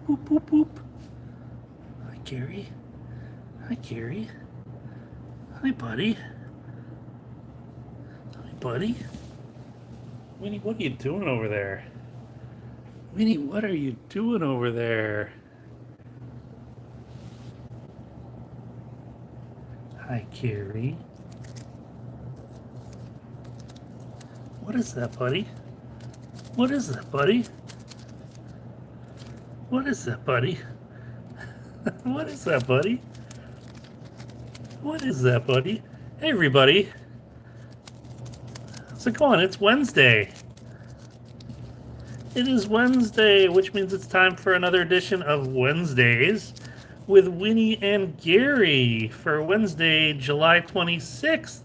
Boop, boop, boop. Hi, Gary. Hi, Gary. Hi, buddy. Hi, buddy. Winnie, what are you doing over there? Winnie, what are you doing over there? Hi, Gary. What is that, buddy? What is that, buddy? What is that, buddy? What is that, buddy? What is that, buddy? Hey, everybody. How's it going? It's Wednesday. It is Wednesday, which means it's time for another edition of Wednesdays with Winnie and Gary for Wednesday, July 26th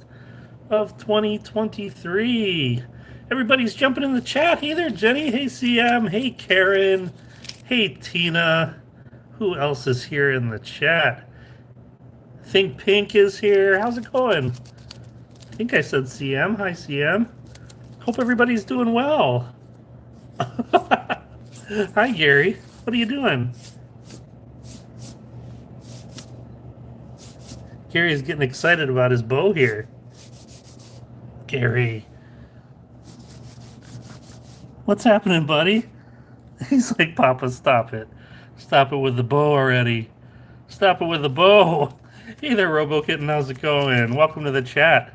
of 2023. Everybody's jumping in the chat. Hey there, Jenny. Hey, CM. Hey, Karen. Hey, Tina. Who else is here in the chat? Think Pink is here. How's it going? I think I said CM. Hi, CM. Hope everybody's doing well. Hi, Gary. What are you doing? Gary's getting excited about his bow here. Gary. What's happening, buddy? He's like, Papa, stop it. Stop it with the bow already. Stop it with the bow. Hey there, RoboKitten. How's it going? Welcome to the chat.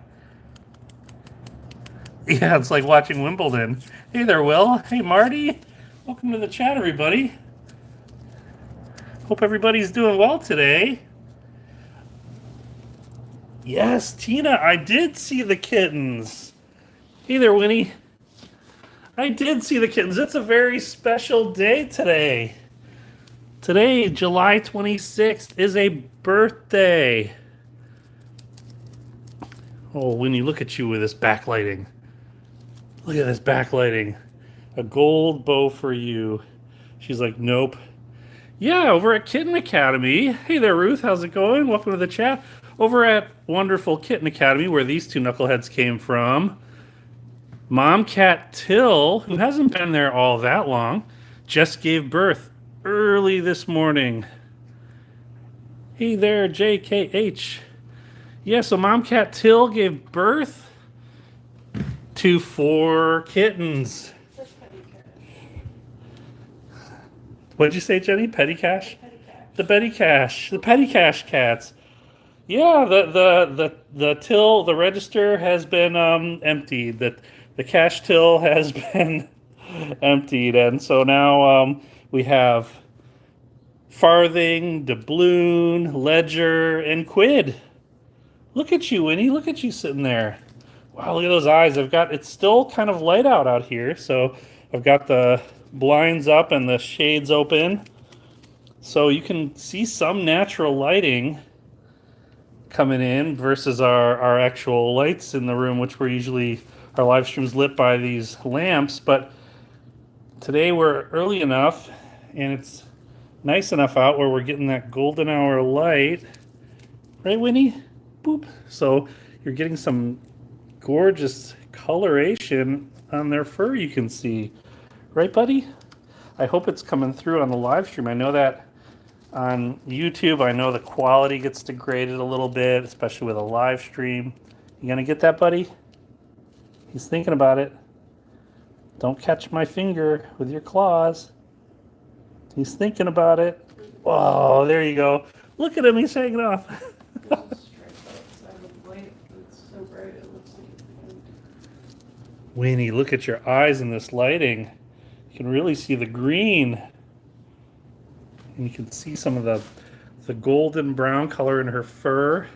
Yeah, it's like watching Wimbledon. Hey there, Will. Hey, Marty. Welcome to the chat, everybody. Hope everybody's doing well today. Yes, Tina, I did see the kittens. Hey there, Winnie. I did see the kittens. It's a very special day today. Today, July 26th, is a birthday. Oh, Winnie, look at you with this backlighting. Look at this backlighting. A gold bow for you. She's like, nope. Yeah, over at Kitten Academy. Hey there, Ruth. How's it going? Welcome to the chat. Over at Wonderful Kitten Academy, where these two knuckleheads came from, Mom Cat Till, who hasn't been there all that long, just gave birth early this morning. Hey there, JKH. Yeah, so Mom Cat Till gave birth to 4 kittens. What'd you say, Jenny? Petty Cash? The Petty Cash. The Petty Cash cats. Yeah, the till, the register has been emptied. The cash till has been emptied, and so now we have farthing, doubloon, ledger, and quid. Look at you, Winnie. Look at you sitting there. Wow, look at those eyes. It's still kind of light out here, so I've got the blinds up and the shades open, so you can see some natural lighting coming in versus our actual lights in the room, which we're usually, our live stream's lit by these lamps. But today we're early enough and it's nice enough out where we're getting that golden hour light. Right, Winnie? Boop. So you're getting some gorgeous coloration on their fur, you can see. Right, buddy? I hope it's coming through on the live stream. I know that on YouTube, I know the quality gets degraded a little bit, especially with a live stream. You gonna get that, buddy? He's thinking about it. Don't catch my finger with your claws. He's thinking about it. Oh, there you go. Look at him, he's hanging off. Winnie, look at your eyes in this lighting. You can really see the green. And you can see some of the golden brown color in her fur.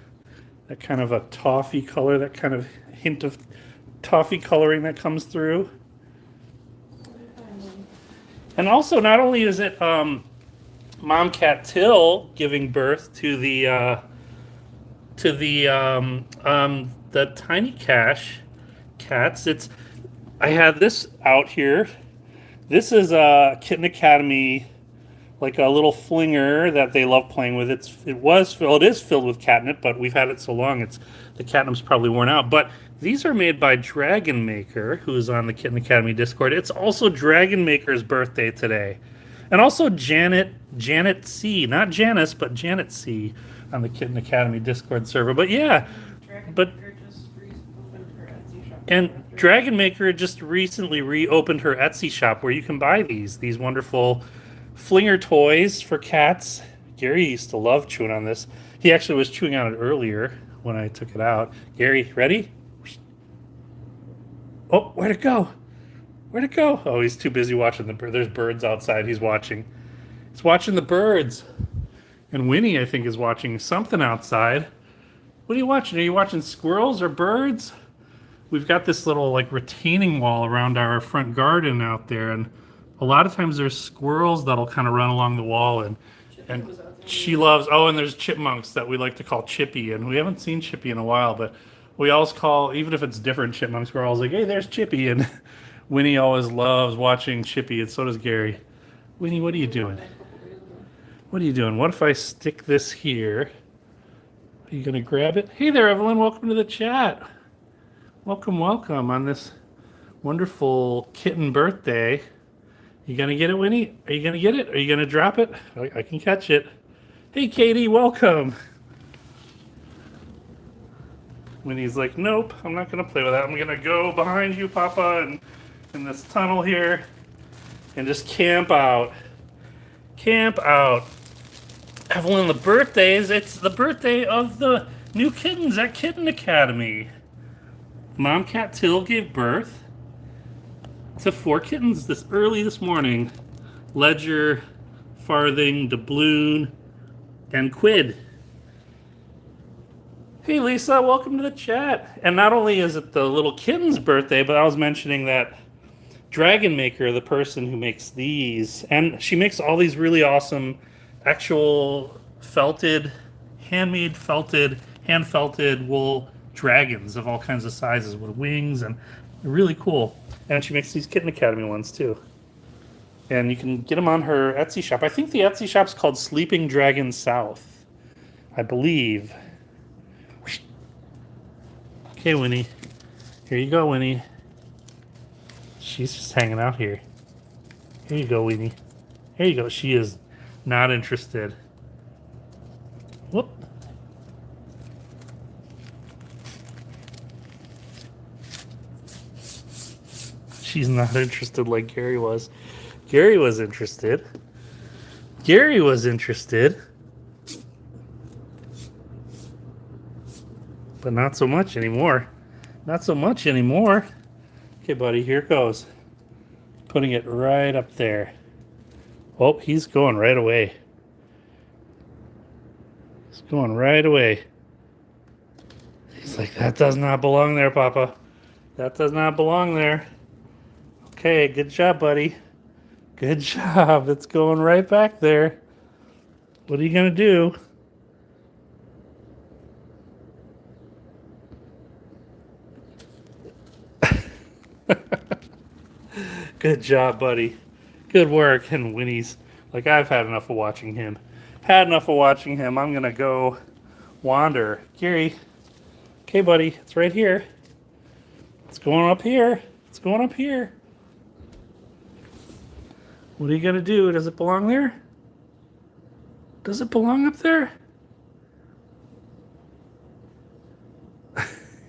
That kind of a toffee color, that kind of hint of toffee coloring that comes through. And also, not only is it Mom Cat Till giving birth to the Tiny Cash cats. I had this out here. This is a Kitten Academy, like a little flinger that they love playing with. It is filled with catnip, but we've had it so long, the catnip's probably worn out. But these are made by Dragon Maker, who is on the Kitten Academy Discord. It's also Dragon Maker's birthday today. And also Janet C, not Janice, but Janet C on the Kitten Academy Discord server. But yeah, but and Dragon Maker just recently reopened her Etsy shop where you can buy these wonderful flinger toys for cats. Gary used to love chewing on this. He actually was chewing on it earlier when I took it out. Gary, ready? Oh, where'd it go? Where'd it go? Oh, he's too busy watching the bird. There's birds outside. He's watching. He's watching the birds. And Winnie, I think, is watching something outside. What are you watching? Are you watching squirrels or birds? We've got this little like retaining wall around our front garden out there, and a lot of times there's squirrels that'll kind of run along the wall, and she loves. Oh, and there's chipmunks that we like to call Chippy, and we haven't seen Chippy in a while, but we always call, even if it's different chipmunks, we're always like, hey, there's Chippy, and Winnie always loves watching Chippy, and so does Gary. Winnie, what are you doing? What are you doing? What if I stick this here? Are you gonna grab it? Hey there, Evelyn. Welcome to the chat. Welcome, welcome on this wonderful kitten birthday. You gonna get it, Winnie? Are you gonna get it? Are you gonna drop it? I can catch it. Hey, Katie, welcome. Winnie's like, nope, I'm not gonna play with that. I'm gonna go behind you, Papa, and in this tunnel here, and just camp out. Camp out. Evelyn, the birthdays, it's the birthday of the new kittens at Kitten Academy. Mom Cat Till gave birth to 4 kittens early this morning. Ledger, Farthing, Doubloon, and Quid. Hey Lisa, welcome to the chat. And not only is it the little kitten's birthday, but I was mentioning that Dragon Maker, the person who makes these, and she makes all these really awesome actual felted, handmade felted, hand felted wool dragons of all kinds of sizes with wings, and they're really cool. And she makes these Kitten Academy ones too. And you can get them on her Etsy shop. I think the Etsy shop's called Sleeping Dragon South, I believe. Okay, Winnie. Here you go, Winnie. She's just hanging out here. Here you go, Winnie. Here you go. She is not interested. Whoop. She's not interested like Gary was. Gary was interested. Gary was interested. But not so much anymore. Not so much anymore. Okay, buddy, here it goes. Putting it right up there. Oh, he's going right away. He's going right away. He's like, that does not belong there, Papa. That does not belong there. Okay, good job, buddy. Good job. It's going right back there. What are you going to do? Good job, buddy. Good work. And Winnie's like, I've had enough of watching him. Had enough of watching him. I'm going to go wander. Gary. Okay, buddy. It's right here. It's going up here. It's going up here. What are you going to do? Does it belong there? Does it belong up there?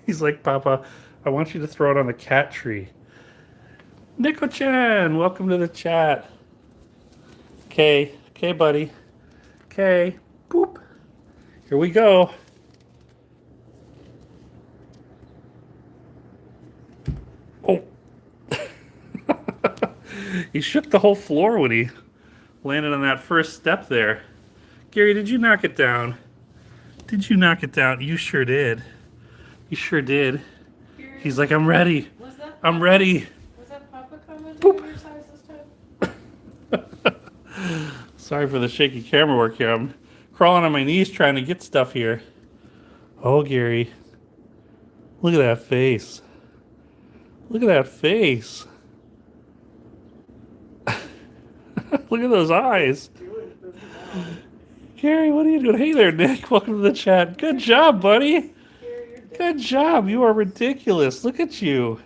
He's like, Papa, I want you to throw it on the cat tree. Nico-chan, welcome to the chat. Okay, buddy. Okay, boop. Here we go. Oh. He shook the whole floor when he landed on that first step there. Gary, did you knock it down? Did you knock it down? You sure did. You sure did. He's like, I'm ready. I'm ready. Was that Papa coming Boop. in your size this time? Sorry for the shaky camera work here. I'm crawling on my knees trying to get stuff here. Oh, Gary. Look at that face. Look at that face. Look at those eyes. Gary, what are you doing? Hey there, Nick. Welcome to the chat. Good job, buddy. Good job. You are ridiculous. Look at you.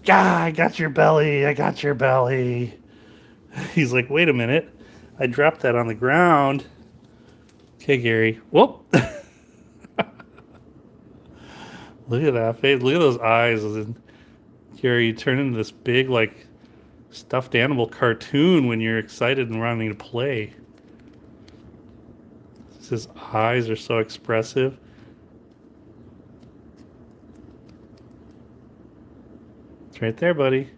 Ah, I got your belly. I got your belly. He's like, wait a minute. I dropped that on the ground. Okay, Gary. Whoop. Look at that face. Look at those eyes. Gary, you turn into this big, like, stuffed animal cartoon when you're excited and wanting to play. His eyes are so expressive. It's right there, buddy.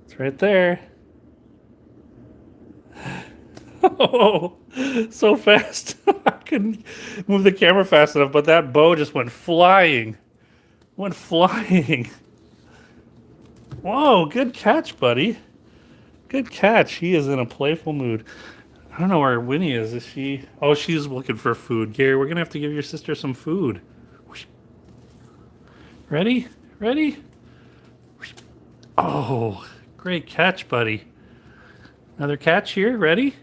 It's right there. Oh, so fast. I couldn't move the camera fast enough, but that bow just went flying. Went flying. Whoa, good catch, buddy. Good catch. He is in a playful mood. I don't know where Winnie is. Is she? Oh, she's looking for food. Gary, we're going to have to give your sister some food. Ready? Ready? Oh, great catch, buddy. Another catch here. Ready?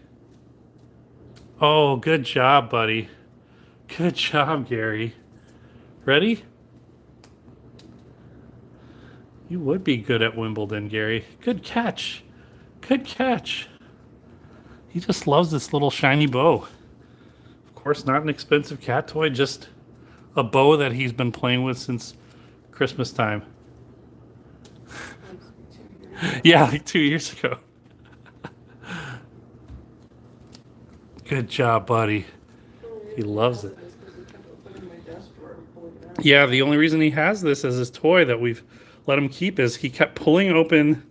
Oh, good job, buddy. Good job, Gary. Ready? You would be good at Wimbledon, Gary. Good catch. Good catch. He just loves this little shiny bow. Of course, not an expensive cat toy, just a bow that he's been playing with since Christmas time. Yeah, like 2 years ago. Good job, buddy. He loves it. Yeah, the only reason he has this as his toy that we've let him keep is he kept pulling open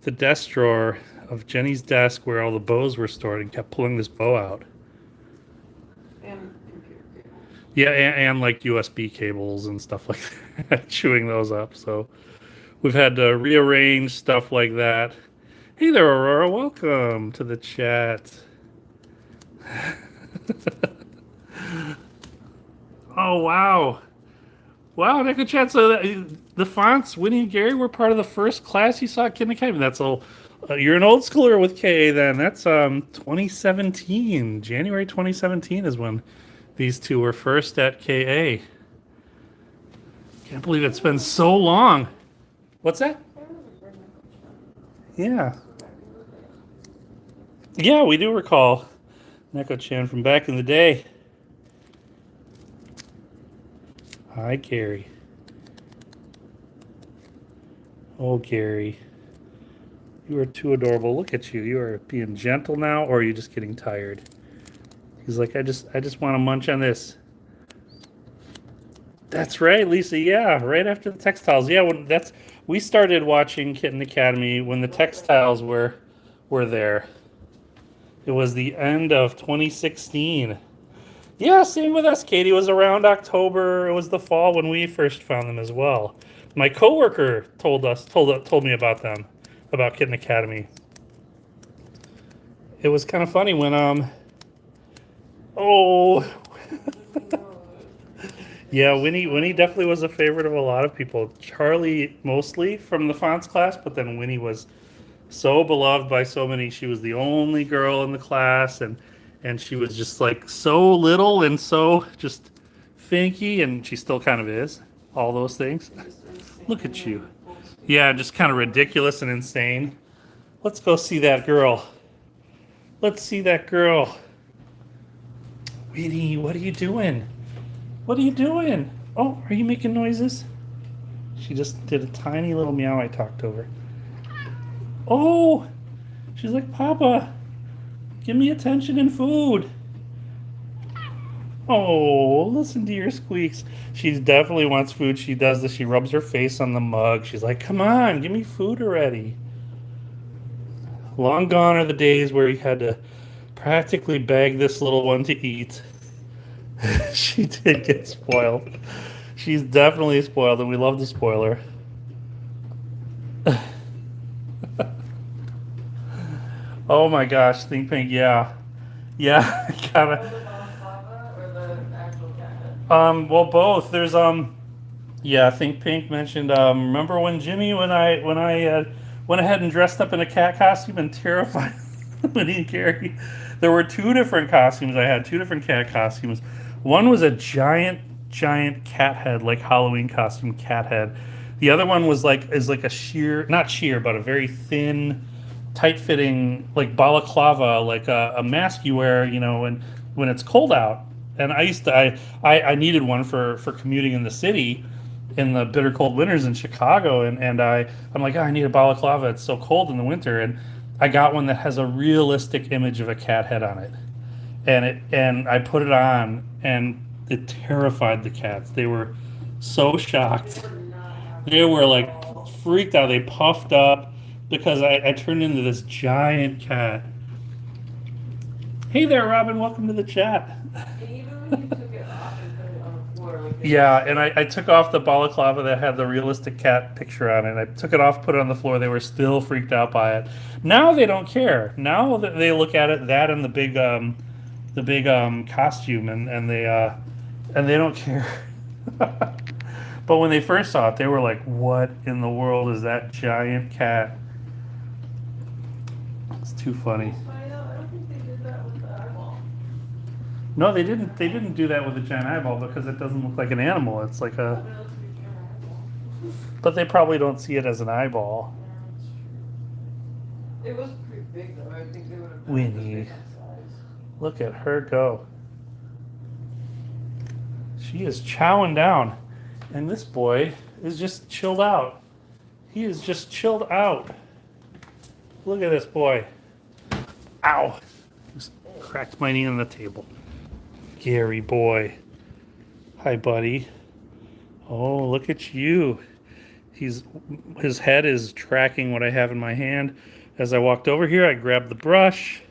the desk drawer of Jenny's desk where all the bows were stored and kept pulling this bow out. And computer cable. Yeah, and like USB cables and stuff like that, chewing those up. So we've had to rearrange stuff like that. Hey there, Aurora. Welcome to the chat. Oh, wow. Wow, Nico Chat. So the fonts, Winnie and Gary, were part of the first class you saw at Kitten Academy. That's all. You're an old schooler with KA then. That's 2017. January 2017 is when these two were first at KA. Can't believe it's been so long. What's that? Yeah. Yeah, we do recall Neko-chan from back in the day. Hi, Gary. Oh, Gary. You are too adorable. Look at you. You are being gentle now, or are you just getting tired? He's like, I just want to munch on this. That's right, Lisa. Yeah, right after the textiles. Yeah, we started watching Kitten Academy when the textiles were there. It was the end of 2016. Yeah, same with us, Katie. It was around October. It was the fall when we first found them as well. My coworker told me about them, about Kitten Academy. It was kind of funny when yeah, Winnie definitely was a favorite of a lot of people. Charlie mostly from the fonts class, but then Winnie was so beloved by so many. She was the only girl in the class, and she was just like so little and so just finky, and she still kind of is. All those things. Look at you. Yeah, just kind of ridiculous and insane. Let's go see that girl. Let's see that girl. Winnie, what are you doing? What are you doing? Oh, are you making noises? She just did a tiny little meow I talked over. Oh, she's like, Papa, give me attention and food. Oh, listen to your squeaks. She definitely wants food. She does this. She rubs her face on the mug. She's like, come on, give me food already. Long gone are the days where you had to practically beg this little one to eat. She did get spoiled. She's definitely spoiled, and we love to spoil her. Oh my gosh, Think Pink, yeah. Yeah, gotta. Well, both. There's yeah, Think Pink mentioned. Remember when Jimmy, when I went ahead and dressed up in a cat costume and terrified Winnie and Gary. There were two different costumes. I had two different cat costumes. One was a giant cat head, like Halloween costume cat head. The other one was like a sheer, not sheer, but a very thin tight-fitting like balaclava, like a mask you wear, when it's cold out. And I needed one for commuting in the city in the bitter cold winters in Chicago, and I'm like, oh, I need a balaclava. It's so cold in the winter, and I got one that has a realistic image of a cat head on it, and I put it on, and it terrified the cats. They were so shocked. They were like freaked out. They puffed up because I turned into this giant cat. Hey there, Robin. Welcome to the chat. And even when you took it off and put it on the floor, like Yeah, and I took off the balaclava that had the realistic cat picture on it. I took it off, put it on the floor. They were still freaked out by it. Now they don't care. Now that they look at it, that and the big costume, and they don't care. But when they first saw it, they were like, "What in the world is that giant cat?" It's too funny. I don't think they did that with the eyeball. No, they didn't. They didn't do that with a giant eyeball because it doesn't look like an animal. It's like a. But it looks like a camera eyeball. But they probably don't see it as an eyeball. Yeah, that's true. It was pretty big though. I think they would have done Winnie. it this size. Look at her go. She is chowing down. And this boy is just chilled out. He is just chilled out. Look at this boy. Ow. Just cracked my knee on the table. Gary boy. Hi, buddy. Oh, look at you. His head is tracking what I have in my hand. As I walked over here, I grabbed the brush,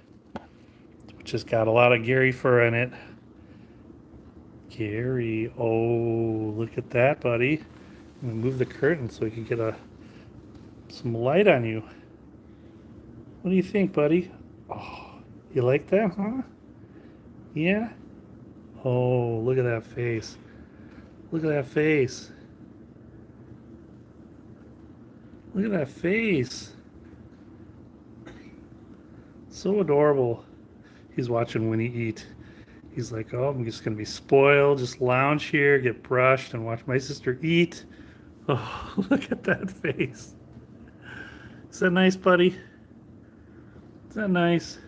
which has got a lot of Gary fur in it. Gary, oh, look at that, buddy. I'm gonna move the curtain so we can get some light on you. What do you think, buddy? Oh, you like that, huh? Yeah? Oh, look at that face. Look at that face. Look at that face. So adorable. He's watching Winnie eat. He's like, oh, I'm just going to be spoiled, just lounge here, get brushed, and watch my sister eat. Oh, look at that face. Is that nice, buddy? Is that nice?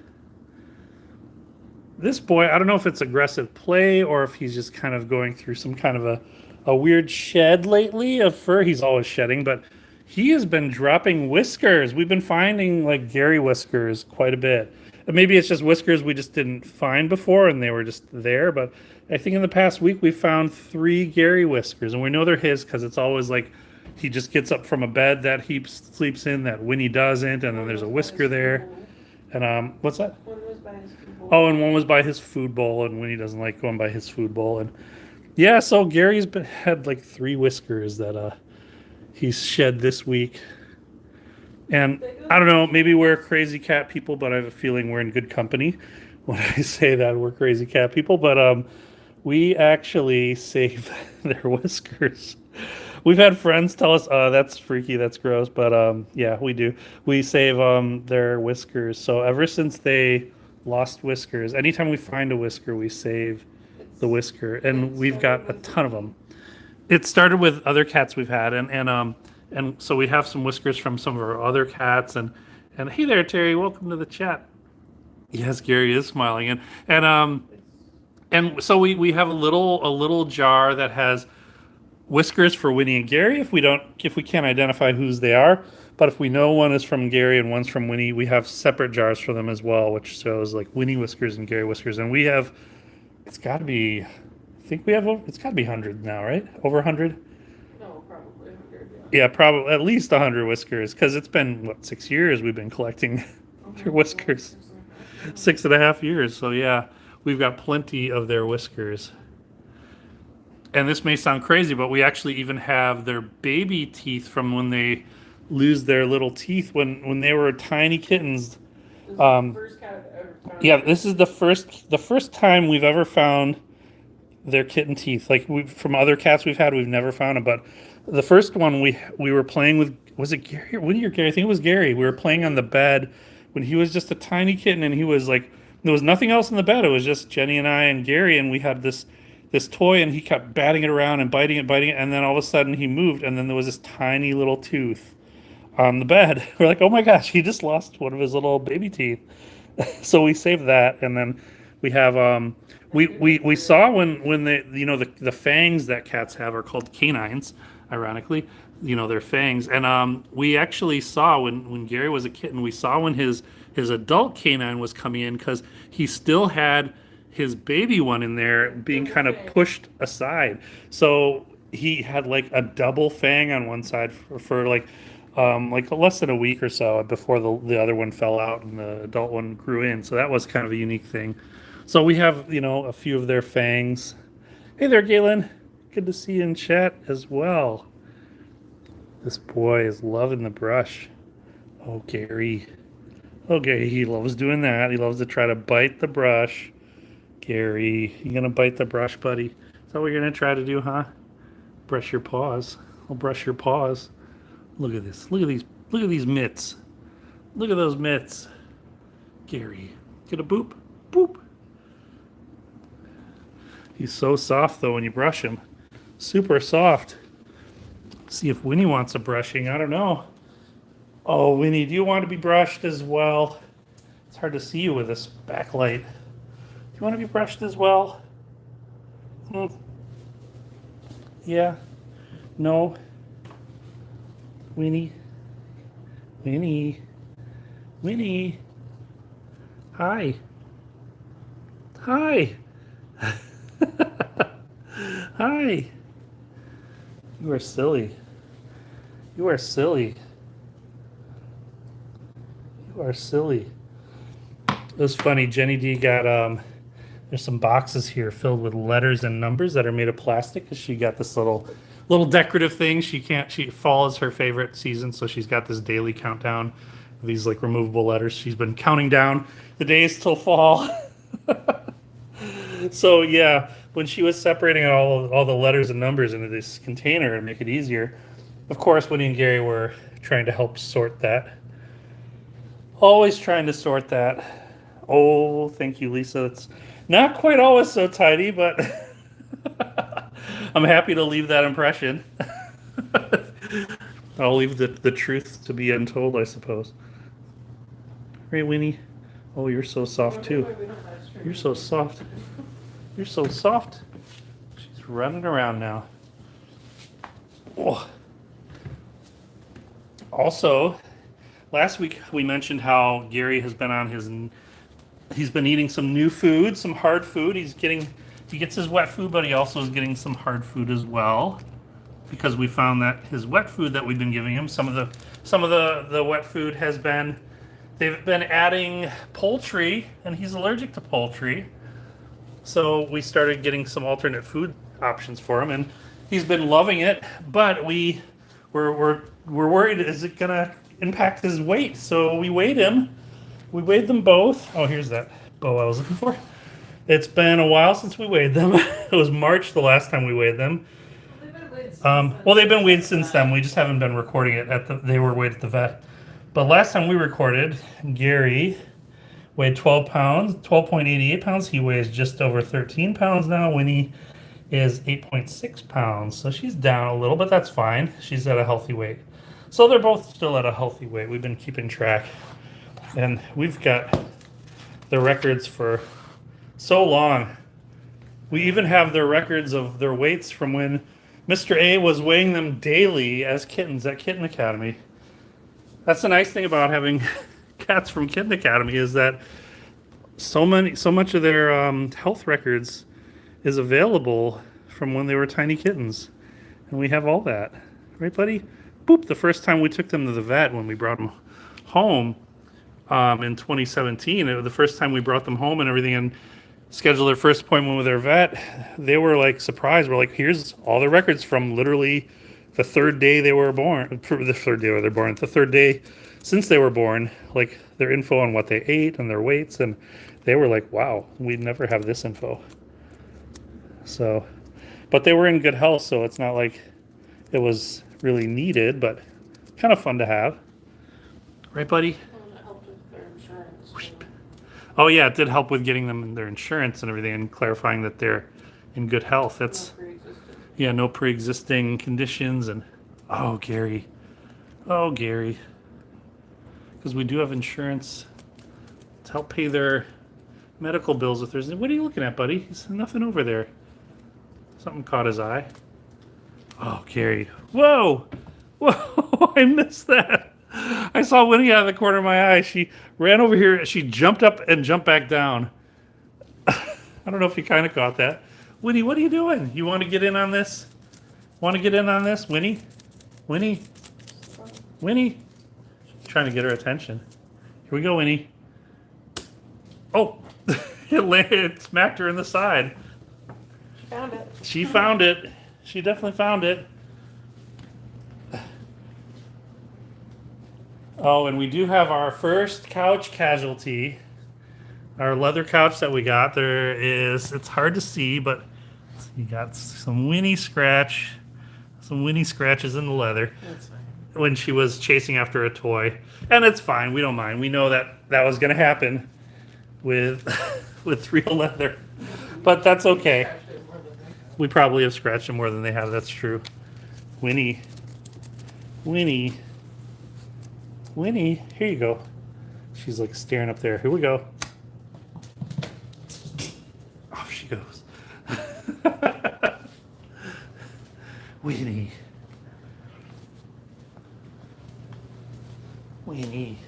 This boy, I don't know if it's aggressive play or if he's just kind of going through some kind of a weird shed lately of fur. He's always shedding, but he has been dropping whiskers. We've been finding like Gary whiskers quite a bit. Maybe it's just whiskers we just didn't find before and they were just there. But I think in the past week we found 3 Gary whiskers. And we know they're his because it's always like he just gets up from a bed that he sleeps in that Winnie doesn't. And then there's a whisker there. And what's that? One was by his food bowl. Oh, and one was by his food bowl. And Winnie doesn't like going by his food bowl. And yeah, so Gary's had like 3 whiskers that he's shed this week. And I don't know, maybe we're crazy cat people, but I have a feeling we're in good company when I say that we're crazy cat people. But we actually save their whiskers. We've had friends tell us, that's freaky, that's gross. But yeah, we do. We save their whiskers. So ever since they lost whiskers, anytime we find a whisker, we save the whisker. And we've got a ton of them. It started with other cats we've had. And so we have some whiskers from some of our other cats, and hey there, Terry, welcome to the chat. Yes, Gary is smiling, and so we have a little jar that has whiskers for Winnie and Gary. If we can't identify whose they are, but if we know one is from Gary and one's from Winnie, we have separate jars for them as well, which shows like Winnie whiskers and Gary whiskers, and we have it's got to be hundreds now, right? Over 100. No, probably 100, Yeah, probably at least 100 whiskers, because it's been, 6 years we've been collecting their whiskers. 6.5 years, so yeah, we've got plenty of their whiskers. And this may sound crazy, but we actually even have their baby teeth from when they lose their little teeth when they were tiny kittens. This is the first cat I've ever found. Yeah, this is the first time we've ever found their kitten teeth. Like from other cats we've had, we've never found them, but the first one we were playing with, was it Gary or Winnie or Gary? I think it was Gary. We were playing on the bed when he was just a tiny kitten, and he was like, there was nothing else in the bed. It was just Jenny and I and Gary, and we had this toy, and he kept batting it around and biting it, and then all of a sudden he moved, and then there was this tiny little tooth on the bed. We're like, oh my gosh, he just lost one of his little baby teeth. So we saved that, and then we have we saw when the fangs that cats have are called canines, ironically, their fangs, and we actually saw when Gary was a kitten, we saw when his adult canine was coming in because he still had his baby one in there being kind of pushed aside, so he had like a double fang on one side for like less than a week or so before the other one fell out and the adult one grew in. So that was kind of a unique thing. So we have, a few of their fangs. Hey there, Galen. Good to see you in chat as well. This boy is loving the brush. Oh, Gary. Oh, Gary, he loves doing that. He loves to try to bite the brush. Gary, you gonna bite the brush, buddy? Is that what you're gonna try to do, huh? Brush your paws. I'll brush your paws. Look at this. Look at these mitts. Look at those mitts. Gary, get a boop. Boop. He's so soft though when you brush him. Super soft. See if Winnie wants a brushing. I don't know. Oh, Winnie, do you want to be brushed as well? It's hard to see you with this backlight. Do you want to be brushed as well? Yeah. No. Winnie. Winnie. Winnie. Hi. Hi. Hi. You are silly. You are silly. You are silly. It was funny. Jenny D got there's some boxes here filled with letters and numbers that are made of plastic because she got this little decorative thing. She fall is her favorite season, so she's got this daily countdown of these like removable letters. She's been counting down the days till fall. So yeah, when she was separating all the letters and numbers into this container to make it easier, of course Winnie and Gary were trying to help sort that. Always trying to sort that. Oh, thank you, Lisa. It's not quite always so tidy, but I'm happy to leave that impression. I'll leave the truth to be untold, I suppose. Right, Winnie? Oh, you're so soft, too. You're so soft. You're so soft. She's running around now. Oh. Also, last week we mentioned how Gary has been he's been eating some new food, some hard food. He gets his wet food, but he also is getting some hard food as well, because we found that his wet food that we've been giving him, some of the wet food they've been adding poultry, and he's allergic to poultry. So we started getting some alternate food options for him, and he's been loving it. But we're worried, is it gonna impact his weight? So we weighed him. We weighed them both. Oh, here's that bow I was looking for. It's been a while since we weighed them. It was March the last time we weighed them. They've been weighed since then. We just haven't been recording it they were weighed at the vet. But last time we recorded, Gary weighed 12 pounds, 12.88 pounds. He weighs just over 13 pounds now. Winnie is 8.6 pounds. So she's down a little, but that's fine. She's at a healthy weight. So they're both still at a healthy weight. We've been keeping track. And we've got the records for so long. We even have their records of their weights from when Mr. A was weighing them daily as kittens at Kitten Academy. That's the nice thing about having cats from Kitten Academy, is that so much of their health records is available from when they were tiny kittens. And we have all that. Right, buddy? Boop. The first time we took them to the vet, when we brought them home in 2017, the first time we brought them home and everything and scheduled their first appointment with their vet, they were like surprised. We're like, here's all the records from literally the third day they were born. The third day since they were born, like their info on what they ate and their weights. And they were like, wow, we'd never have this info. So, but they were in good health, so it's not like it was really needed, but kind of fun to have. Right, buddy? Well, it helped with their insurance. Oh yeah, it did help with getting them their insurance and everything, and clarifying that they're in good health. That's no pre-existing conditions. And oh, Gary, Oh, Gary. Because we do have insurance to help pay their medical bills if there's... What are you looking at, buddy? There's nothing over there. Something caught his eye. Oh, Gary. Whoa! Whoa! I missed that. I saw Winnie out of the corner of my eye. She ran over here. She jumped up and jumped back down. I don't know if you kind of caught that. Winnie, what are you doing? You want to get in on this? Want to get in on this, Winnie? Winnie? Winnie? Trying to get her attention. Here we go, Winnie. Oh, it smacked her in the side. Found it. She found it. She definitely found it. Oh, and we do have our first couch casualty. Our leather couch that we got. It's hard to see, but you got some Winnie scratches in the leather. That's fine. When she was chasing after a toy. And it's fine. We don't mind. We know that was going to happen with with real leather. But that's okay. Scratched it more than they have. We probably have scratched them more than they have. That's true. Winnie. Winnie. Winnie. Here you go. She's like staring up there. Here we go. Off she goes. Winnie. Winnie.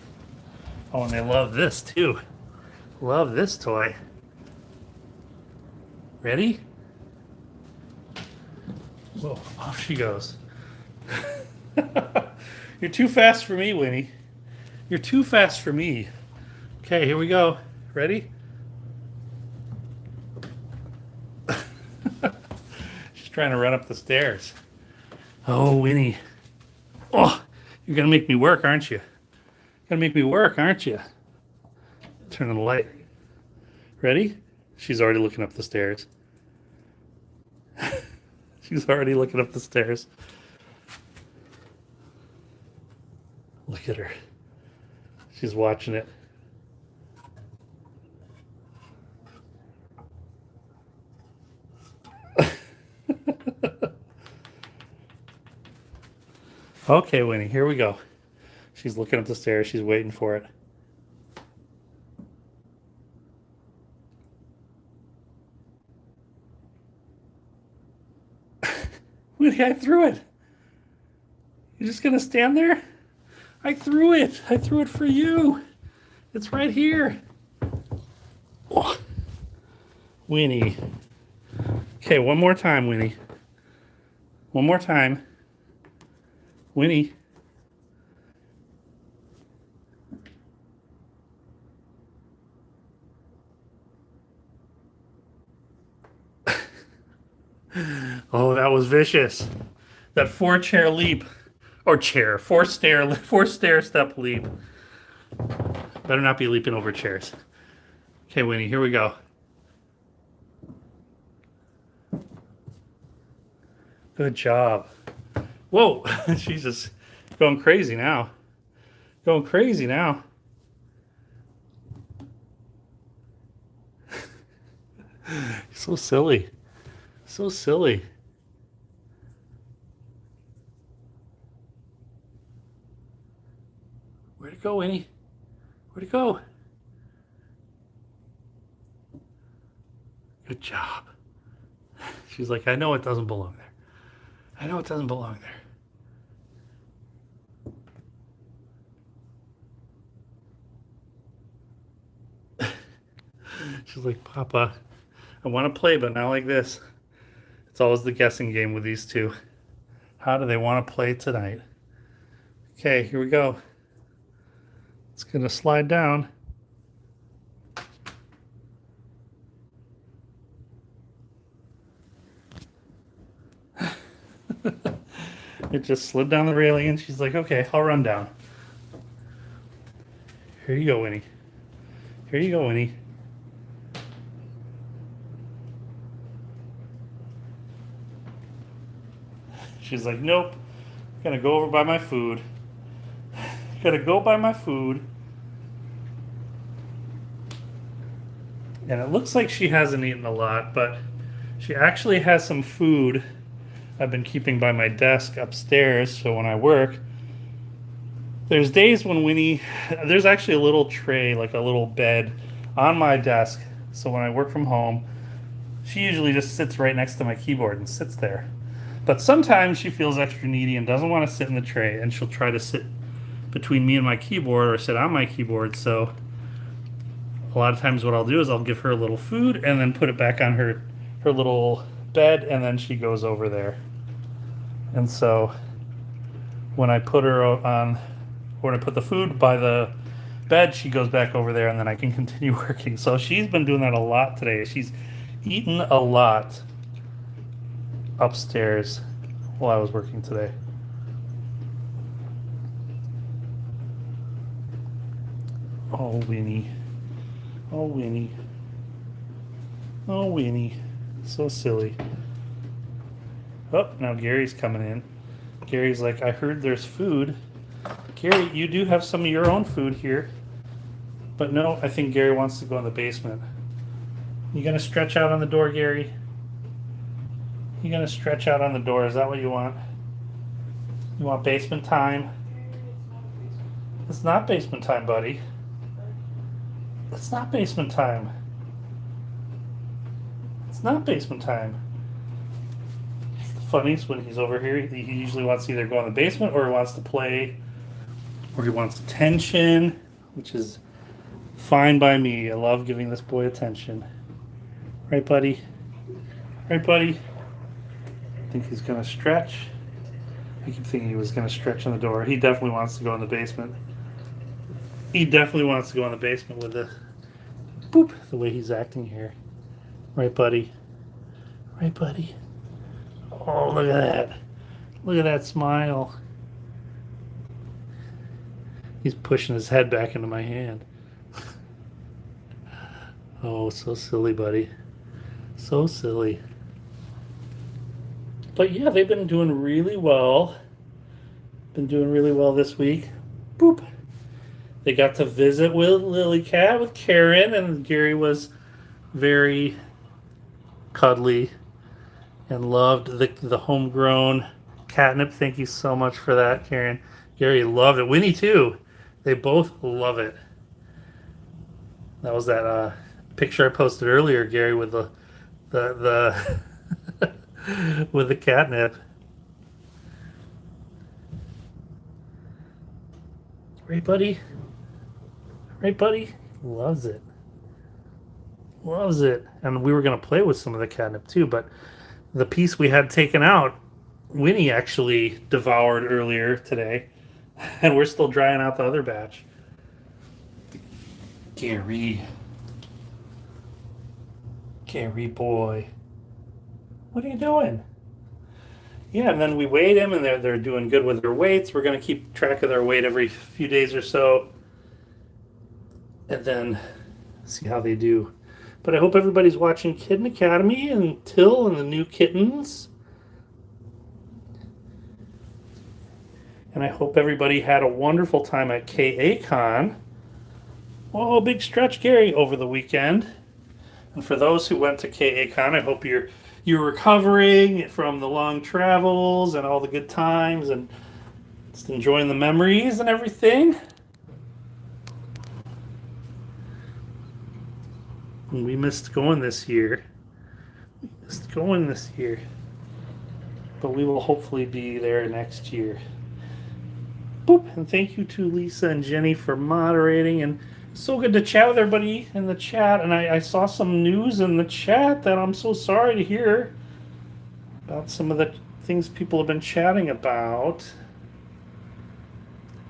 Oh, and they love this too. Love this toy. Ready? Whoa, off she goes. You're too fast for me, Winnie. You're too fast for me. Okay, here we go. Ready? She's trying to run up the stairs. Oh, Winnie. Oh, you're going to make me work, aren't you? Gonna make me work, aren't you? Turn on the light. Ready? She's already looking up the stairs. She's already looking up the stairs. Look at her. She's watching it. Okay, Winnie, here we go. She's looking up the stairs. She's waiting for it. Winnie, I threw it. You're just going to stand there? I threw it. I threw it for you. It's right here. Oh. Winnie. Okay, one more time, Winnie. One more time. Winnie. Oh, that was vicious. That four stair step leap. Better not be leaping over chairs. Okay, Winnie, here we go. Good job. Whoa, she's just going crazy now. Going crazy now. So silly. So silly. Where'd it go, Winnie? Where'd it go? Good job. She's like, I know it doesn't belong there. I know it doesn't belong there. She's like, Papa, I want to play, but not like this. It's always the guessing game with these two. How do they want to play tonight? Okay, here we go. It's going to slide down. It just slid down the railing and she's like, okay, I'll run down. Here you go, Winnie. Here you go, Winnie. She's like, nope. Gonna go over by my food. Gotta go by my food. And it looks like she hasn't eaten a lot, but she actually has some food I've been keeping by my desk upstairs, so when I work, There's days when Winnie, there's actually a little tray, like a little bed on my desk. So when I work from home, she usually just sits right next to my keyboard and sits there. But sometimes she feels extra needy and doesn't want to sit in the tray, and she'll try to sit between me and my keyboard or sit on my keyboard. So a lot of times what I'll do is I'll give her a little food and then put it back on her little bed, and then she goes over there. And so when I put her on, when I put the food by the bed, she goes back over there, and then I can continue working. So she's been doing that a lot today. She's eaten a lot upstairs while I was working today. Oh, Winnie. Oh, Winnie. Oh, Winnie. So silly. Oh, now Gary's coming in. Gary's like, I heard there's food. Gary, you do have some of your own food here. But no, I think Gary wants to go in the basement. You gonna stretch out on the door, Gary? You gonna stretch out on the door? Is that what you want? You want basement time? It's not basement time, buddy. It's not basement time. It's not basement time. It's the funniest when he's over here. He usually wants to either go in the basement or he wants to play or he wants attention, which is fine by me. I love giving this boy attention. Right, buddy? Right, buddy? I think he's going to stretch. I keep thinking he was going to stretch on the door. He definitely wants to go in the basement. He definitely wants to go in the basement with the boop, the way he's acting here. Right, buddy? Right, buddy? Oh, look at that. Look at that smile. He's pushing his head back into my hand. Oh, so silly, buddy. So silly. But yeah, they've been doing really well. Been doing really well this week. Boop. They got to visit with Lily Cat, with Karen, and Gary was very cuddly and loved the homegrown catnip. Thank you so much for that, Karen. Gary loved it. Winnie too. They both love it. That was that picture I posted earlier, Gary, with the with the catnip. Right, buddy? Right, buddy? Loves it. Loves it. And we were going to play with some of the catnip too, but the piece we had taken out, Winnie actually devoured earlier today, and we're still drying out the other batch. Gary. Gary boy. What are you doing? Yeah, and then we weighed him, and they're doing good with their weights. We're going to keep track of their weight every few days or so, and then see how they do. But I hope everybody's watching Kitten Academy and Till and the new Kittens. And I hope everybody had a wonderful time at KACon. Oh, big stretch, Gary, over the weekend. And for those who went to KACon, I hope you're recovering from the long travels and all the good times and just enjoying the memories and everything. And we missed going this year. But we will hopefully be there next year. Boop. And thank you to Lisa and Jenny for moderating. And so good to chat with everybody in the chat. And I saw some news in the chat that I'm so sorry to hear about some of the things people have been chatting about.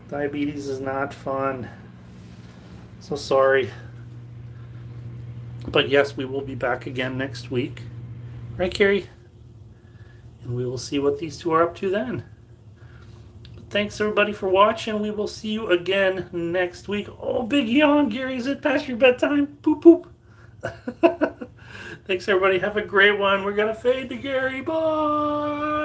Diabetes is not fun. So sorry. But yes, we will be back again next week. Right, Carrie? And we will see what these two are up to then. Thanks everybody for watching. We will see you again next week. Oh, big yawn, Gary. Is it past your bedtime? Poop, poop. Thanks everybody. Have a great one. We're going to fade to Gary. Bye.